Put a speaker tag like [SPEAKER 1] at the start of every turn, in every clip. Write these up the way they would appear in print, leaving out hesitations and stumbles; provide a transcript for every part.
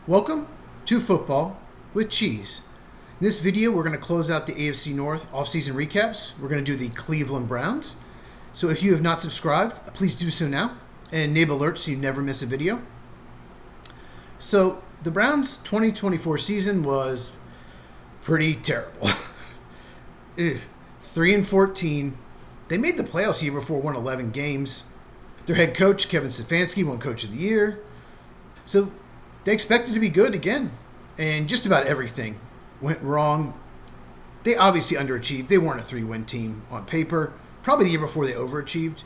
[SPEAKER 1] Welcome to Football with Cheese. In this video, we're going to close out the AFC North offseason recaps. We're going to do the Cleveland Browns. So if you have not subscribed, please do so now and enable alerts so you never miss a video. So the Browns' 2024 season was pretty terrible. 3-14. They made the playoffs the year before, won 11 games. Their head coach, Kevin Stefanski, won Coach of the Year. So they expected to be good again, and just about everything went wrong. They obviously underachieved. They weren't a 3-win team on paper. Probably the year before they overachieved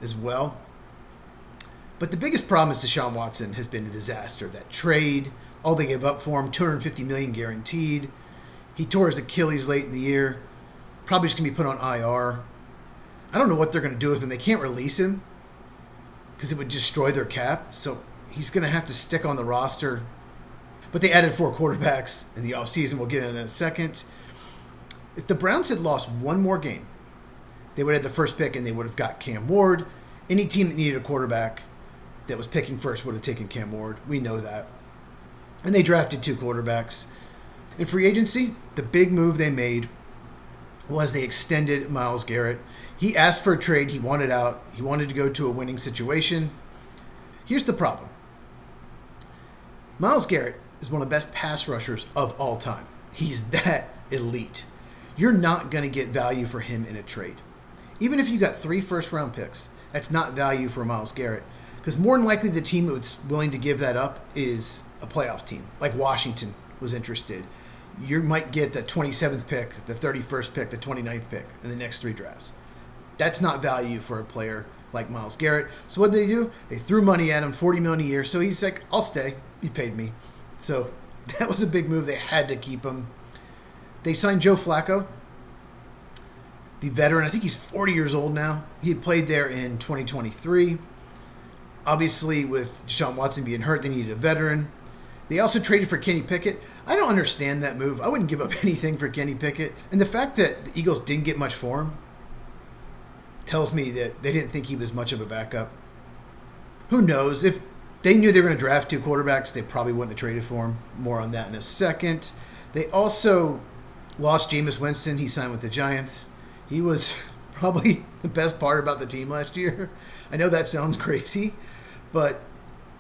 [SPEAKER 1] as well. But the biggest problem is Deshaun Watson has been a disaster. That trade, all they gave up for him, $250 million guaranteed. He tore his Achilles late in the year. Probably just going to be put on IR. I don't know what they're going to do with him. They can't release him because it would destroy their cap. So he's going to have to stick on the roster. But they added 4 quarterbacks in the offseason. We'll get into that in a second. If the Browns had lost one more game, they would have had the first pick and they would have got Cam Ward. Any team that needed a quarterback that was picking first would have taken Cam Ward. We know that. And they drafted 2 quarterbacks. In free agency, the big move they made was they extended Myles Garrett. He asked for a trade. He wanted out. He wanted to go to a winning situation. Here's the problem. Myles Garrett is one of the best pass rushers of all time. He's that elite. You're not going to get value for him in a trade. Even if you got 3 first-round picks, that's not value for Myles Garrett. Because more than likely the team that's willing to give that up is a playoff team, like Washington was interested. You might get the 27th pick, the 31st pick, the 29th pick in the next 3 drafts. That's not value for a player like Myles Garrett. So what did they do? They threw money at him, $40 million a year. So he's like, I'll stay. You paid me. So that was a big move. They had to keep him. They signed Joe Flacco, the veteran. I think he's 40 years old now. He had played there in 2023. Obviously, with Deshaun Watson being hurt, they needed a veteran. They also traded for Kenny Pickett. I don't understand that move. I wouldn't give up anything for Kenny Pickett. And the fact that the Eagles didn't get much for him tells me that they didn't think he was much of a backup. Who knows? If they knew they were going to draft 2 quarterbacks, they probably wouldn't have traded for him. More on that in a second. They also lost Jameis Winston. He signed with the Giants. He was probably the best part about the team last year. I know that sounds crazy, but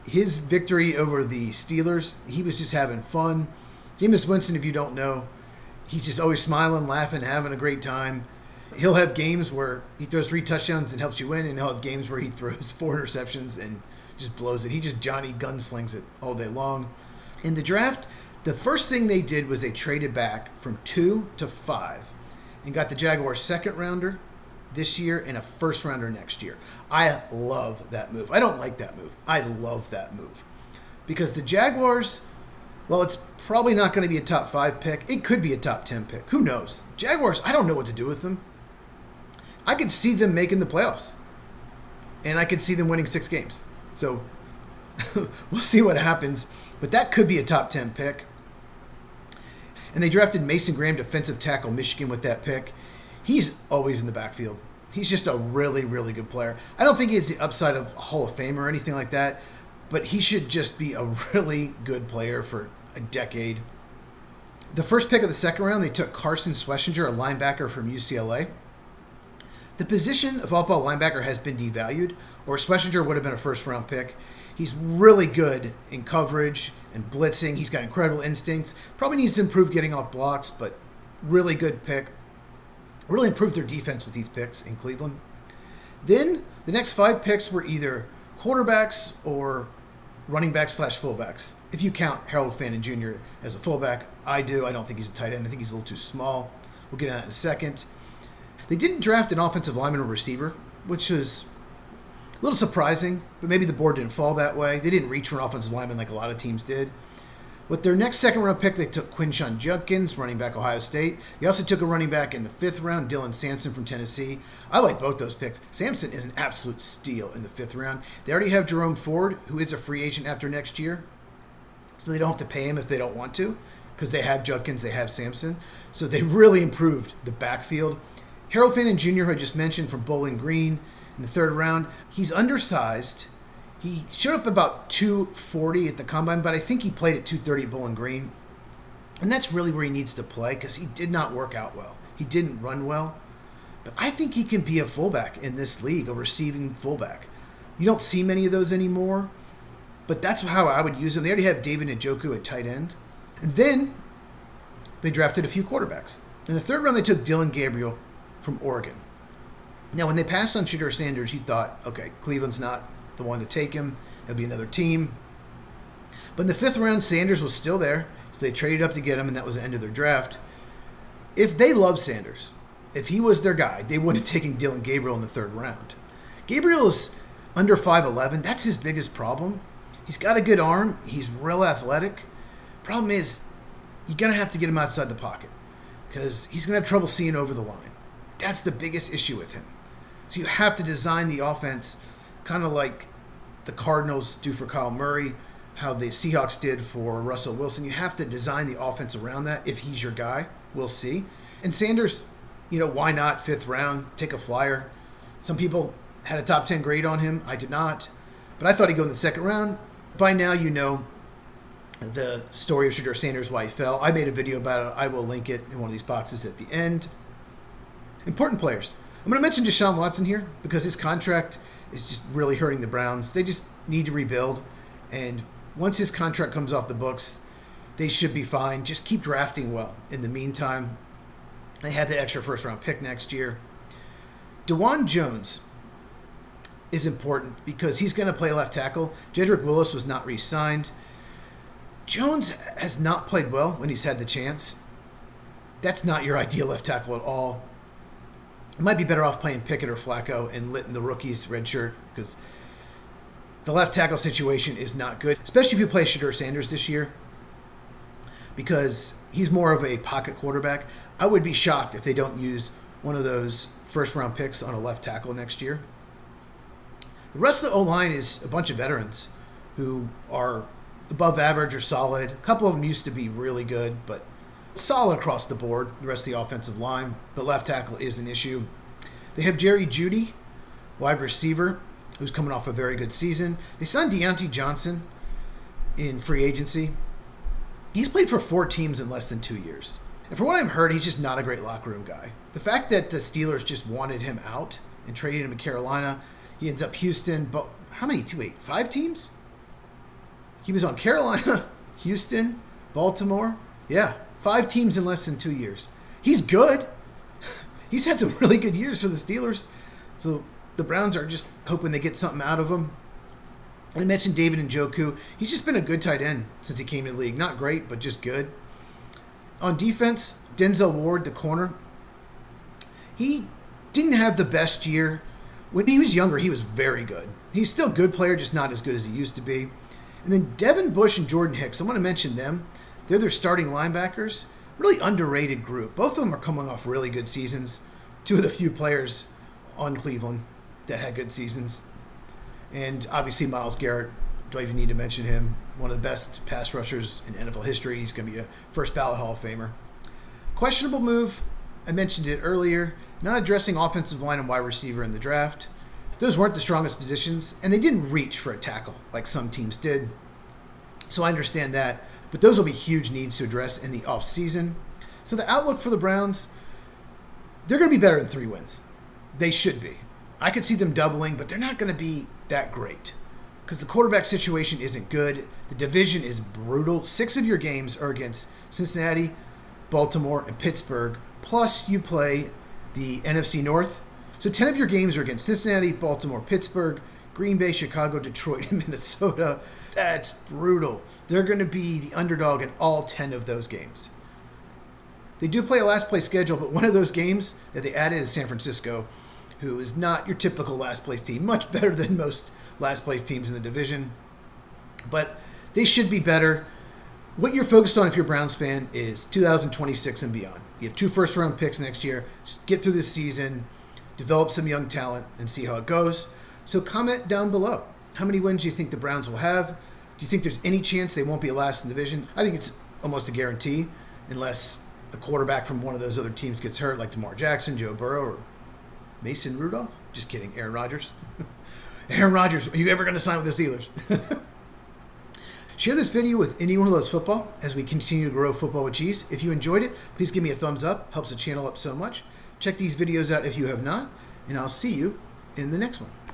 [SPEAKER 1] his victory over the Steelers, he was just having fun. Jameis Winston, if you don't know, he's just always smiling, laughing, having a great time. He'll have games where he throws 3 touchdowns and helps you win, and he'll have games where he throws 4 interceptions and just blows it. He just Johnny gunslings it all day long. In the draft, the first thing they did was they traded back from 2 to 5 and got the Jaguars' 2nd rounder this year and a 1st rounder next year. I love that move. I don't like that move. I love that move. Because the Jaguars, well, it's probably not going to be a top 5 pick. It could be a top 10 pick. Who knows? Jaguars, I don't know what to do with them. I could see them making the playoffs. And I could see them winning 6 games. So we'll see what happens. But that could be a top 10 pick. And they drafted Mason Graham, defensive tackle, Michigan, with that pick. He's always in the backfield. He's just a really, really good player. I don't think he has the upside of a Hall of Fame or anything like that, but he should just be a really good player for a decade. The first pick of the 2nd round, they took Carson Schlesinger, a linebacker from UCLA. The position of off-ball linebacker has been devalued, or Schlesinger would have been a 1st-round pick. He's really good in coverage and blitzing. He's got incredible instincts. Probably needs to improve getting off blocks, but really good pick. Really improved their defense with these picks in Cleveland. Then the next 5 picks were either quarterbacks or running backs / fullbacks. If you count Harold Fannin Jr. as a fullback, I do. I don't think he's a tight end. I think he's a little too small. We'll get into that in a second. They didn't draft an offensive lineman or receiver, which was a little surprising, but maybe the board didn't fall that way. They didn't reach for an offensive lineman like a lot of teams did. With their next 2nd-round pick, they took Quinshon Judkins, running back, Ohio State. They also took a running back in the 5th round, Dylan Sampson from Tennessee. I like both those picks. Sampson is an absolute steal in the 5th round. They already have Jerome Ford, who is a free agent after next year, so they don't have to pay him if they don't want to, because they have Judkins, they have Sampson. So they really improved the backfield. Harold Fannin Jr., who I just mentioned, from Bowling Green in the 3rd round, he's undersized. He showed up about 240 at the combine, but I think he played at 230 at Bowling Green. And that's really where he needs to play because he did not work out well. He didn't run well. But I think he can be a fullback in this league, a receiving fullback. You don't see many of those anymore, but that's how I would use him. They already have David Njoku at tight end. And then they drafted a few quarterbacks. In the third round, they took Dylan Gabriel from Oregon. Now, when they passed on Shedeur Sanders, you thought, okay, Cleveland's not the one to take him. It'll be another team. But in the fifth round, Sanders was still there, so they traded up to get him, and that was the end of their draft. If they love Sanders, if he was their guy, they wouldn't have taken Dylan Gabriel in the third round. Gabriel is under 5'11". That's his biggest problem. He's got a good arm. He's real athletic. Problem is, you're going to have to get him outside the pocket because he's going to have trouble seeing over the line. That's the biggest issue with him. So you have to design the offense kind of like the Cardinals do for Kyle Murray, how the Seahawks did for Russell Wilson. You have to design the offense around that if he's your guy. We'll see. And Sanders, why not fifth round? Take a flyer. Some people had a top 10 grade on him. I did not. But I thought he'd go in the second round. By now, you know the story of Shedeur Sanders, why he fell. I made a video about it. I will link it in one of these boxes at the end. Important players. I'm going to mention Deshaun Watson here because his contract is just really hurting the Browns. They just need to rebuild. And once his contract comes off the books, they should be fine. Just keep drafting well. In the meantime, they had the extra first-round pick next year. DeJuan Jones is important because he's going to play left tackle. Jedrick Willis was not re-signed. Jones has not played well when he's had the chance. That's not your ideal left tackle at all. It might be better off playing Pickett or Flacco and letting the rookies redshirt because the left tackle situation is not good, especially if you play Shedeur Sanders this year because he's more of a pocket quarterback. I would be shocked if they don't use one of those first-round picks on a left tackle next year. The rest of the O-line is a bunch of veterans who are above average or solid. A couple of them used to be really good, but solid across the board, the rest of the offensive line. But left tackle is an issue. They have Jerry Jeudy, wide receiver, who's coming off a very good season. They signed Deontay Johnson in free agency. He's played for 4 teams in less than 2 years. And from what I've heard, he's just not a great locker room guy. The fact that the Steelers just wanted him out and traded him to Carolina, he ends up Houston. But how many? 5 teams? He was on Carolina, Houston, Baltimore. Yeah, 5 teams in less than 2 years. He's good. He's had some really good years for the Steelers. So the Browns are just hoping they get something out of him. I mentioned David Njoku. He's just been a good tight end since he came to the league. Not great, but just good. On defense, Denzel Ward, the corner. He didn't have the best year. When he was younger, he was very good. He's still a good player, just not as good as he used to be. And then Devin Bush and Jordan Hicks. I want to mention them. They're their starting linebackers. Really underrated group. Both of them are coming off really good seasons. 2 of the few players on Cleveland that had good seasons. And obviously Myles Garrett, do I even need to mention him? One of the best pass rushers in NFL history. He's going to be a first ballot Hall of Famer. Questionable move. I mentioned it earlier. Not addressing offensive line and wide receiver in the draft. Those weren't the strongest positions, and they didn't reach for a tackle like some teams did. So I understand that. But those will be huge needs to address in the offseason. So the outlook for the Browns, they're going to be better than 3 wins. They should be. I could see them doubling, but they're not going to be that great because the quarterback situation isn't good. The division is brutal. 6 of your games are against Cincinnati, Baltimore, and Pittsburgh. Plus, you play the NFC North. So 10 of your games are against Cincinnati, Baltimore, Pittsburgh, Green Bay, Chicago, Detroit, and Minnesota. That's brutal. They're going to be the underdog in all 10 of those games. They do play a last place schedule, but one of those games that they added is San Francisco, who is not your typical last place team. Much better than most last place teams in the division. But they should be better. What you're focused on if you're a Browns fan is 2026 and beyond. You have 2 first-round picks next year. Just get through this season, develop some young talent, and see how it goes. So comment down below. How many wins do you think the Browns will have? Do you think there's any chance they won't be last in the division? I think it's almost a guarantee, unless a quarterback from one of those other teams gets hurt, like Lamar Jackson, Joe Burrow, or Mason Rudolph. Just kidding, Aaron Rodgers. Aaron Rodgers, are you ever going to sign with the Steelers? Share this video with anyone who loves football as we continue to grow Football with Cheese. If you enjoyed it, please give me a thumbs up. Helps the channel up so much. Check these videos out if you have not, and I'll see you in the next one.